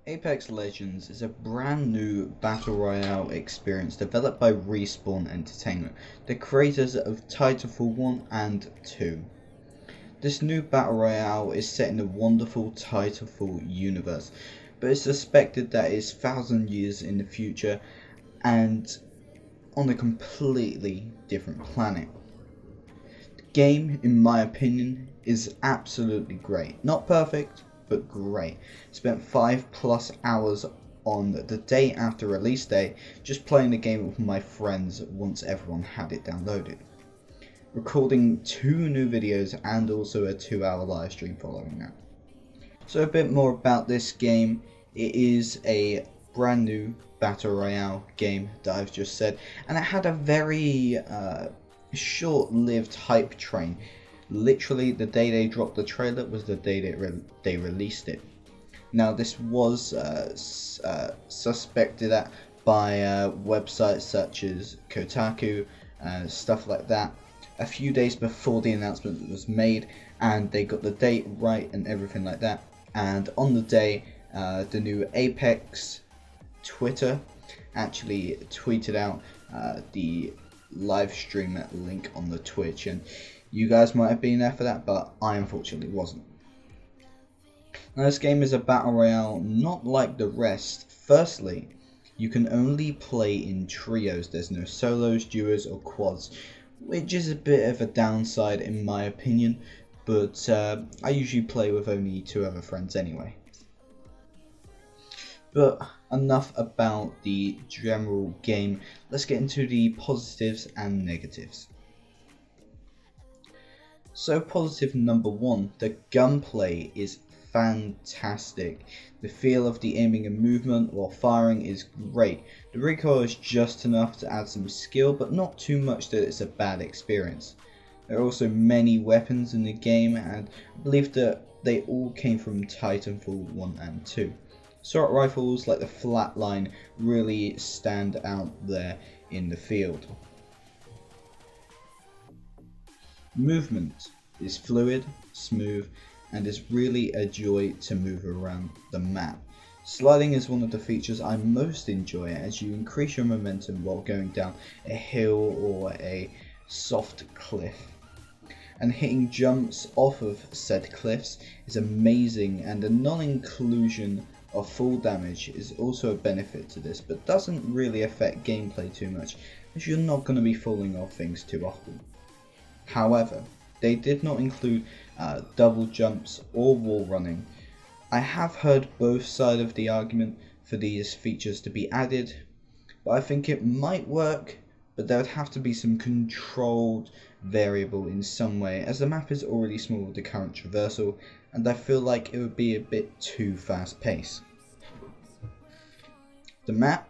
Apex Legends is a brand new battle royale experience developed by Respawn Entertainment, the creators of Titanfall 1 and 2. This new battle royale is set in the wonderful Titanfall universe, but it's suspected that it's 1,000 years in the future and on a completely different planet. The game, in my opinion, is absolutely great. Not perfect, but great. Spent 5+ hours on the day after release day just playing the game with my friends once everyone had it downloaded. Recording 2 new videos and also a 2-hour live stream following that. So a bit more about this game. It is a brand new battle royale game that I've just said, and it had a very short-lived hype train. Literally the day they dropped the trailer was the day they released it. Now this was suspected at by websites such as Kotaku and stuff like that a few days before the announcement was made, and they got the date right and everything like that. And on the day, the new Apex Twitter actually tweeted out the live stream link on the Twitch, and you guys might have been there for that, but I unfortunately wasn't. Now this game is a battle royale not like the rest. Firstly, you can only play in trios. There's no solos, duos or quads, which is a bit of a downside in my opinion, but I usually play with only 2 other friends anyway. But enough about the general game, let's get into the positives and negatives. So positive number 1, the gunplay is fantastic. The feel of the aiming and movement while firing is great. The recoil is just enough to add some skill, but not too much that it's a bad experience. There are also many weapons in the game, and I believe that they all came from Titanfall 1 and 2. Assault rifles like the Flatline really stand out there in the field. Movement is fluid, smooth, and is really a joy to move around the map. Sliding is one of the features I most enjoy, as you increase your momentum while going down a hill or a soft cliff. And hitting jumps off of said cliffs is amazing, and the non-inclusion of full damage is also a benefit to this, but doesn't really affect gameplay too much, as you're not going to be falling off things too often. However, they did not include double jumps or wall running. I have heard both sides of the argument for these features to be added, but I think it might work, but there would have to be some controlled variable in some way, as the map is already small with the current traversal, and I feel like it would be a bit too fast paced. The map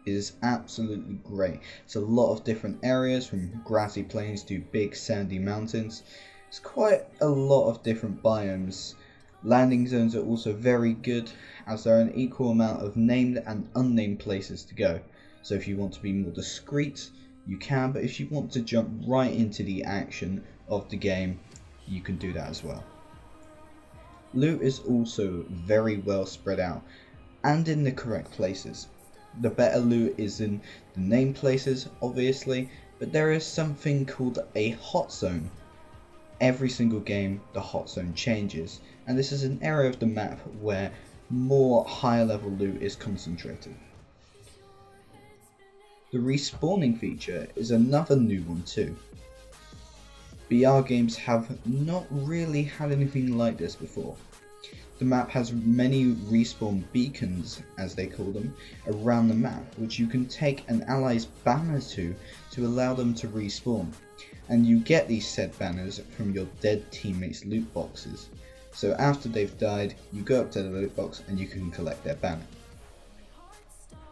is absolutely great. It's a lot of different areas, from grassy plains to big sandy mountains. It's quite a lot of different biomes. Landing zones are also very good, as there are an equal amount of named and unnamed places to go. So if you want to be more discreet, you can, but if you want to jump right into the action of the game, you can do that as well. Loot is also very well spread out and in the correct places. The better loot is in the named places, obviously, but there is something called a hot zone. Every single game, the hot zone changes, and this is an area of the map where more higher level loot is concentrated. The respawning feature is another new one too. BR games have not really had anything like this before. The map has many respawn beacons, as they call them, around the map, which you can take an ally's banner to allow them to respawn. And you get these said banners from your dead teammates' loot boxes. So after they've died, you go up to the loot box and you can collect their banner.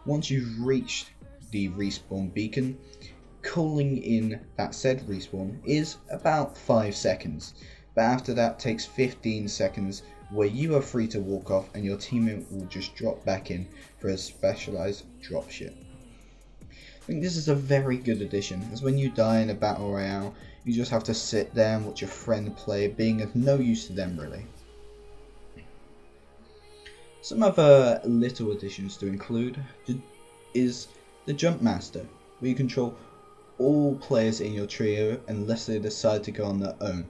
Once you've reached the respawn beacon, calling in that said respawn is about 5 seconds, but after that takes 15 seconds, where you are free to walk off and your teammate will just drop back in for a specialized dropship. I think this is a very good addition, as when you die in a battle royale, you just have to sit there and watch your friend play, being of no use to them really. Some other little additions to include is the Jump Master, where you control all players in your trio unless they decide to go on their own.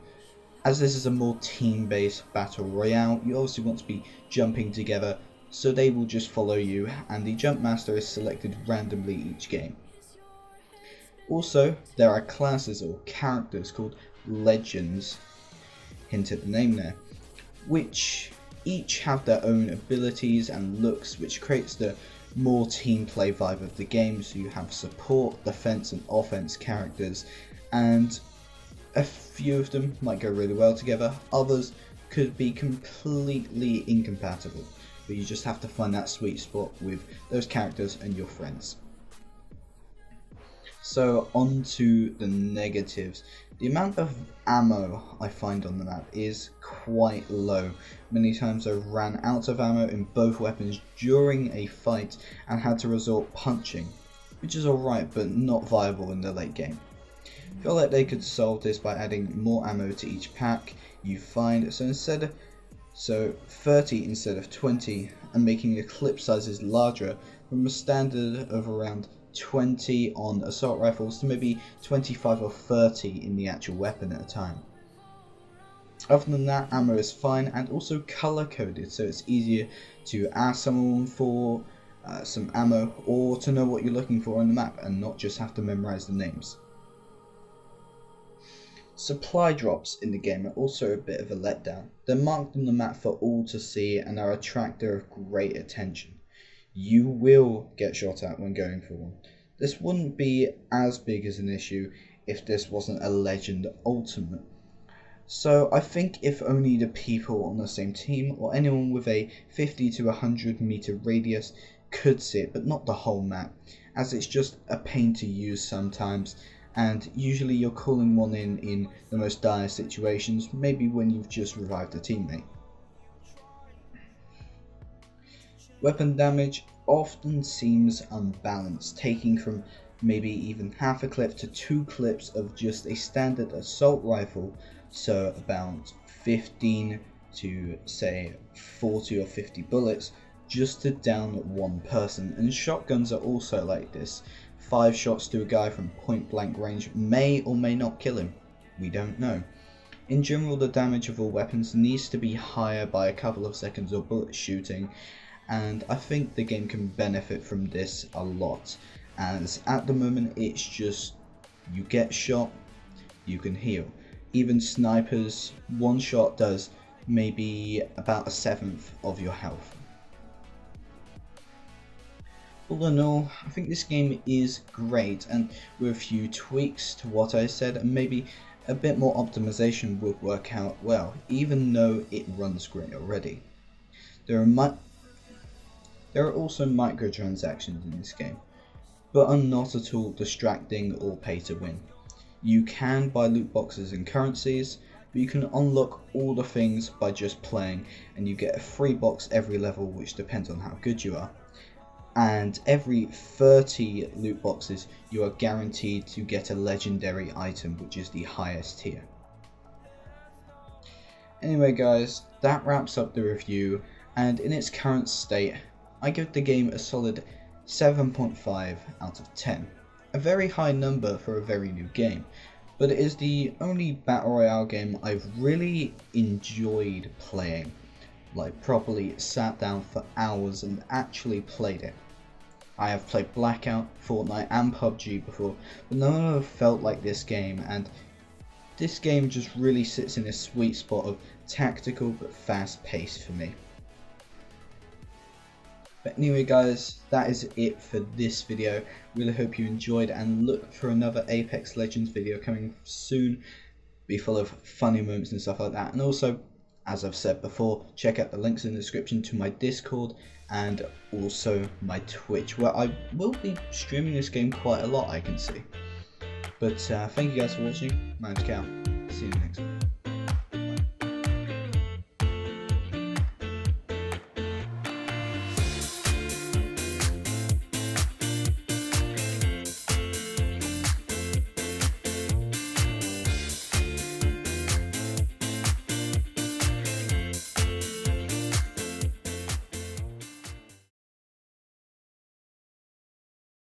As this is a more team-based battle royale, you obviously want to be jumping together, so they will just follow you, and the Jump Master is selected randomly each game. Also, there are classes or characters called Legends, hint at the name there, which each have their own abilities and looks, which creates the more team play vibe of the game. So you have support, defense and offense characters, and a few of them might go really well together, others could be completely incompatible, but you just have to find that sweet spot with those characters and your friends. So on to the negatives. The amount of ammo I find on the map is quite low. Many times I ran out of ammo in both weapons during a fight and had to resort punching, which is alright but not viable in the late game. I feel like they could solve this by adding more ammo to each pack you find, so 30 instead of 20, and making the clip sizes larger from a standard of around 20 on assault rifles to maybe 25 or 30 in the actual weapon at a time. Other than that, ammo is fine and also color coded, so it's easier to ask someone for some ammo or to know what you're looking for on the map and not just have to memorize the names. Supply drops in the game are also a bit of a letdown. They're marked on the map for all to see and are a attractor of great attention. You will get shot at when going for one. This wouldn't be as big as an issue if this wasn't a Legend Ultimate. So I think if only the people on the same team or anyone with a 50 to 100 meter radius could see it, but not the whole map, as it's just a pain to use sometimes, and usually you're calling one in the most dire situations, maybe when you've just revived a teammate. Weapon damage often seems unbalanced, taking from maybe even half a clip to 2 clips of just a standard assault rifle, so about 15 to say 40 or 50 bullets just to down one person. And shotguns are also like this. 5 shots to a guy from point blank range may or may not kill him, we don't know. In general, the damage of all weapons needs to be higher by a couple of seconds of bullet shooting, and I think the game can benefit from this a lot, as at the moment it's just you get shot, you can heal. Even snipers, one shot does maybe about 1/7 of your health. All in all, I think this game is great, and with a few tweaks to what I said and maybe a bit more optimization would work out well, even though it runs great already. There are also microtransactions in this game, but are not at all distracting or pay to win. You can buy loot boxes and currencies, but you can unlock all the things by just playing, and you get a free box every level, which depends on how good you are. And every 30 loot boxes you are guaranteed to get a legendary item, which is the highest tier. Anyway guys, that wraps up the review, and in its current state I give the game a solid 7.5 out of 10. A very high number for a very new game, but it is the only Battle Royale game I've really enjoyed playing, like properly sat down for hours and actually played it. I have played Blackout, Fortnite and PUBG before, but none of them have felt like this game, and this game just really sits in a sweet spot of tactical but fast paced for me. But anyway guys, that is it for this video. Really hope you enjoyed, and look for another Apex Legends video coming soon. Be full of funny moments and stuff like that. And also, as I've said before, check out the links in the description to my Discord and also my Twitch, where I will be streaming this game quite a lot, I can see. But thank you guys for watching. My name's Cal. See you next time.